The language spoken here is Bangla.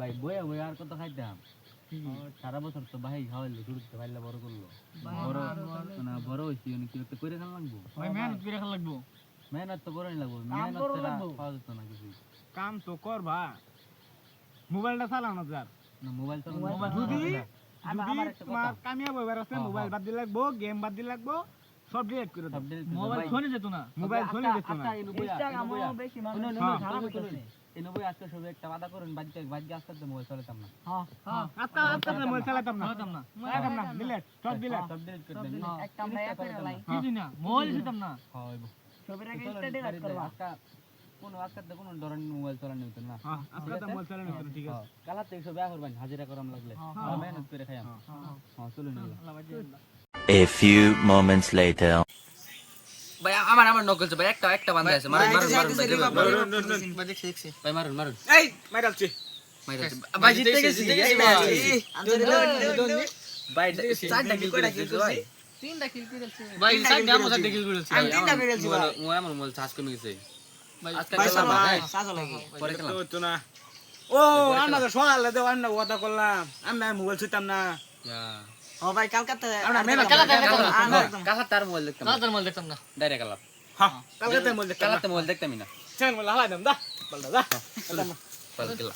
ভাই বইয়া বইয়া আর কত খাইতাম সারা বছর তো ভাই খাওয়াইলো শুরুতে ভাইলা বড় করলো বড় না বড় হইছি কি একটা করে খান লাগবো ভাই মেহনত করে খাওয়া লাগবো মেহনত তো করাই লাগবো মেহনত ছাড়া পাওয়া যেত না কিছু কাম তো করবা মোবাইলটা চালানো যার না মোবাইল তো যদি তোমার কামিয়াব হইবার আছে মোবাইল বাদ দিলে লাগবো গেম বাদ দিলে লাগবো সব ডিলিট করে দাও মোবাইল ফোনে যেত না মোবাইল ফোনে যেত না ইনস্টাগ্রামও বেশি মানুষ ঝাড়া করতেছে এই নবই আজকে সবে একটা ওয়াদা করুন বাড়িতে বাড়িতে আসতে তো মোবাইল চালাতাম না হ্যাঁ আজকাল মোবাইল চালাতাম না ডিলিট সব ডিলিট করে দেন একটা মেয়া করে লাই কি না মোবাইল দিতাম না হইব ছবির আগে ইনস্টা ডিলিট করবা কোন আজকে কোন ধরনের মোবাইল চালানো হতো না আজকাল তো মোবাইল চালানো হতো ঠিক আছে কালাতে সব ব্যবহার করবেন হাজিরা করাম লাগলে মেহনত করে খাইয়াম হ্যাঁ চলুন A few moments later. ভাই আমার নকল ভাই একটা বান্দা আছে মারুন ভাই মারুন এই মাইরালছি ভাই জিতে গেছি ভাই চারটা কিল করে দিয়েছি ভাই তিনটা কিল করেছে ভাই চারটা আমরা চারটা কিল করেছি আমি তিনটা করেছি ভাই আমার মোবাইল চার্জ কমে গেছে ভাই আজকে ভাই খেলাম ভাই সাজো লাগে পরে খেলাম তো না ও আমরা তো সকালে দেও আমরা কথা করলাম আমরা মোবাইল ছুতাম না ও ভাই কালকাতে কালা তার মোবাইল দেখতাম না ডাইরেক্ট কালা হ্যাঁ কালকে মোবাইল দেখতাম কালাতে মোবাইল দেখতামই না চেন মোবাইল হালাই দাম দা বলদা দা পাল খেলা